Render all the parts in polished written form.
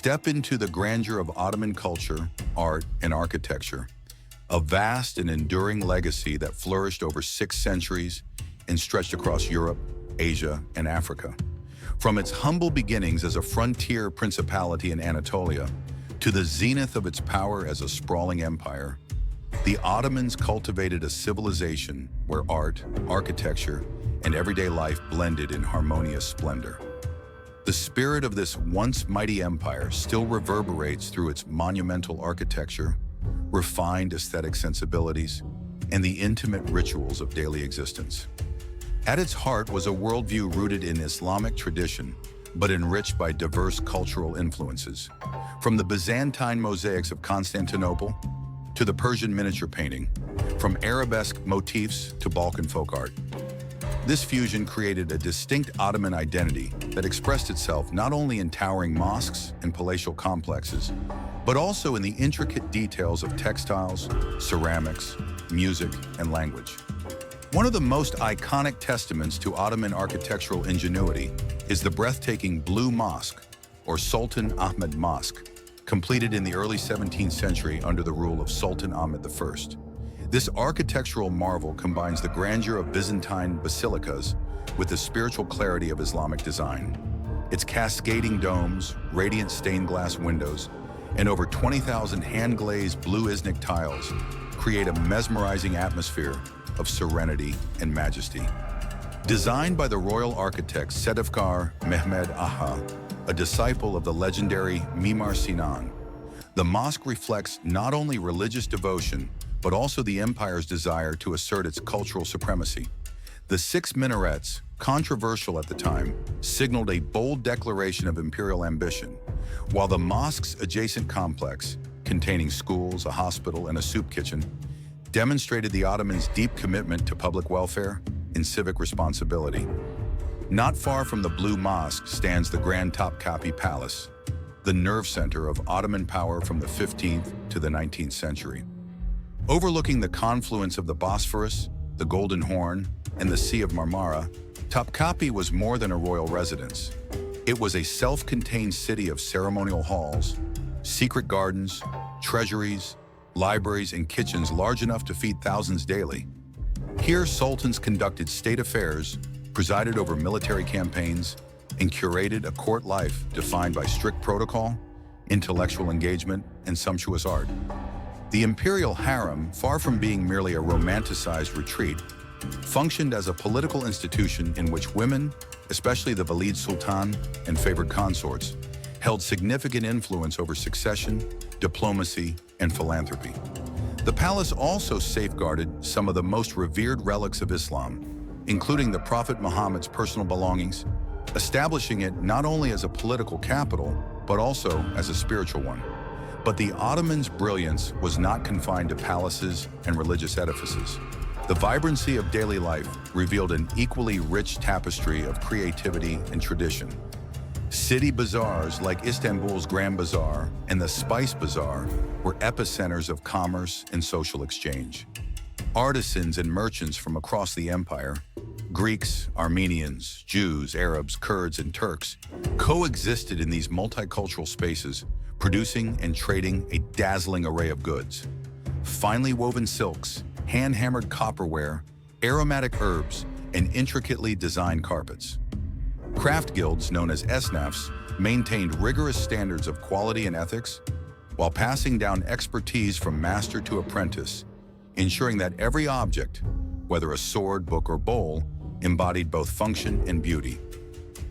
Step into the grandeur of Ottoman culture, art, and architecture, a vast and enduring legacy that flourished over 6 centuries and stretched across Europe, Asia, and Africa. From its humble beginnings as a frontier principality in Anatolia to the zenith of its power as a sprawling empire, the Ottomans cultivated a civilization where art, architecture, and everyday life blended in harmonious splendor. The spirit of this once mighty empire still reverberates through its monumental architecture, refined aesthetic sensibilities, and the intimate rituals of daily existence. At its heart was a worldview rooted in Islamic tradition, but enriched by diverse cultural influences. From the Byzantine mosaics of Constantinople to the Persian miniature painting, from arabesque motifs to Balkan folk art. This fusion created a distinct Ottoman identity that expressed itself not only in towering mosques and palatial complexes, but also in the intricate details of textiles, ceramics, music, and language. One of the most iconic testaments to Ottoman architectural ingenuity is the breathtaking Blue Mosque, or Sultan Ahmed Mosque, completed in the early 17th century under the rule of Sultan Ahmed I. This architectural marvel combines the grandeur of Byzantine basilicas with the spiritual clarity of Islamic design. Its cascading domes, radiant stained glass windows, and over 20,000 hand-glazed blue Iznik tiles create a mesmerizing atmosphere of serenity and majesty. Designed by the royal architect Sedefkar Mehmed Aha, a disciple of the legendary Mimar Sinan, the mosque reflects not only religious devotion, but also the empire's desire to assert its cultural supremacy. The 6 minarets, controversial at the time, signaled a bold declaration of imperial ambition, while the mosque's adjacent complex, containing schools, a hospital, and a soup kitchen, demonstrated the Ottomans' deep commitment to public welfare and civic responsibility. Not far from the Blue Mosque stands the Grand Topkapi Palace, the nerve center of Ottoman power from the 15th to the 19th century. Overlooking the confluence of the Bosphorus, the Golden Horn, and the Sea of Marmara, Topkapi was more than a royal residence. It was a self-contained city of ceremonial halls, secret gardens, treasuries, libraries, and kitchens large enough to feed thousands daily. Here, sultans conducted state affairs, presided over military campaigns, and curated a court life defined by strict protocol, intellectual engagement, and sumptuous art. The imperial harem, far from being merely a romanticized retreat, functioned as a political institution in which women, especially the Valid Sultan and favored consorts, held significant influence over succession, diplomacy, and philanthropy. The palace also safeguarded some of the most revered relics of Islam, including the Prophet Muhammad's personal belongings, establishing it not only as a political capital, but also as a spiritual one. But the Ottomans' brilliance was not confined to palaces and religious edifices. The vibrancy of daily life revealed an equally rich tapestry of creativity and tradition. City bazaars like Istanbul's Grand Bazaar and the Spice Bazaar were epicenters of commerce and social exchange. Artisans and merchants from across the empire, Greeks, Armenians, Jews, Arabs, Kurds, and Turks, coexisted in these multicultural spaces, producing and trading a dazzling array of goods. Finely woven silks, hand-hammered copperware, aromatic herbs, and intricately designed carpets. Craft guilds known as esnafs maintained rigorous standards of quality and ethics, while passing down expertise from master to apprentice, ensuring that every object, whether a sword, book, or bowl, embodied both function and beauty.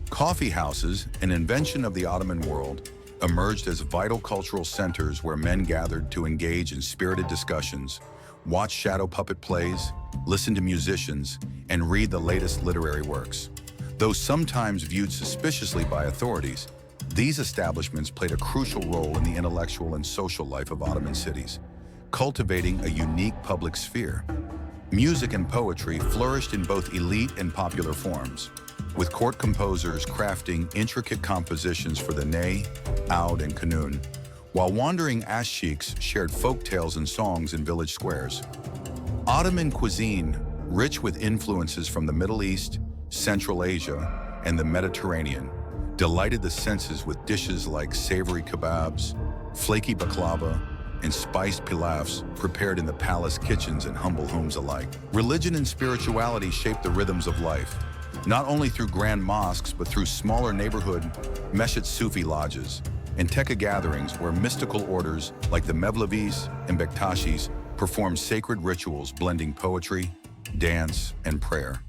Coffee houses, an invention of the Ottoman world, emerged as vital cultural centers where men gathered to engage in spirited discussions, watch shadow puppet plays, listen to musicians, and read the latest literary works. Though sometimes viewed suspiciously by authorities, these establishments played a crucial role in the intellectual and social life of Ottoman cities, cultivating a unique public sphere. Music and poetry flourished in both elite and popular forms, with court composers crafting intricate compositions for the ney, oud, and kanun, while wandering ash-sheiks shared folk tales and songs in village squares. Ottoman cuisine, rich with influences from the Middle East, Central Asia, and the Mediterranean, delighted the senses with dishes like savory kebabs, flaky baklava, and spiced pilafs prepared in the palace kitchens and humble homes alike. Religion and spirituality shaped the rhythms of life, not only through grand mosques, but through smaller neighborhood Meshet Sufi lodges and tekka gatherings where mystical orders like the Mevlevis and Bektashis performed sacred rituals blending poetry, dance, and prayer,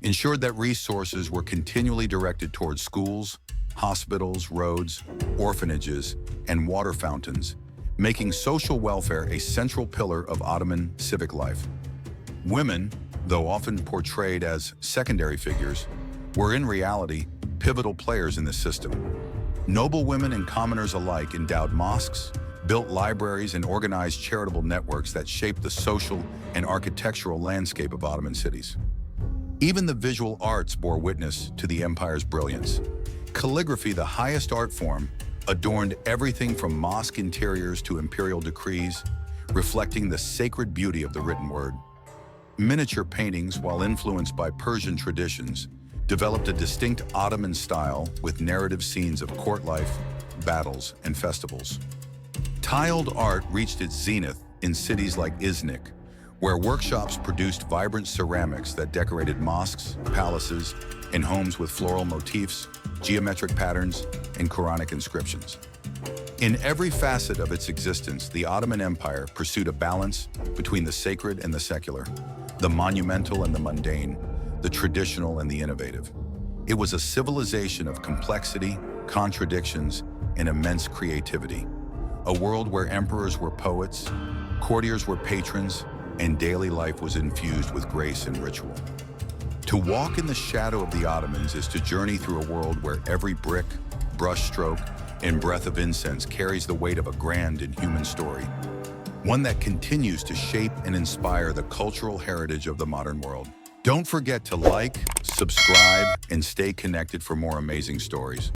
ensured that resources were continually directed towards schools, hospitals, roads, orphanages, and water fountains, making social welfare a central pillar of Ottoman civic life. Women, though often portrayed as secondary figures, were in reality pivotal players in the system. Noble women and commoners alike endowed mosques, built libraries, and organized charitable networks that shaped the social and architectural landscape of Ottoman cities. Even the visual arts bore witness to the empire's brilliance. Calligraphy, the highest art form, adorned everything from mosque interiors to imperial decrees, reflecting the sacred beauty of the written word. Miniature paintings, while influenced by Persian traditions, developed a distinct Ottoman style with narrative scenes of court life, battles, and festivals. Tiled art reached its zenith in cities like Iznik, where workshops produced vibrant ceramics that decorated mosques, palaces, and homes with floral motifs, geometric patterns, and Quranic inscriptions. In every facet of its existence, the Ottoman Empire pursued a balance between the sacred and the secular, the monumental and the mundane, the traditional and the innovative. It was a civilization of complexity, contradictions, and immense creativity. A world where emperors were poets, courtiers were patrons, and daily life was infused with grace and ritual. To walk in the shadow of the Ottomans is to journey through a world where every brick, brushstroke, and breath of incense carries the weight of a grand and human story, one that continues to shape and inspire the cultural heritage of the modern world. Don't forget to like, subscribe, and stay connected for more amazing stories.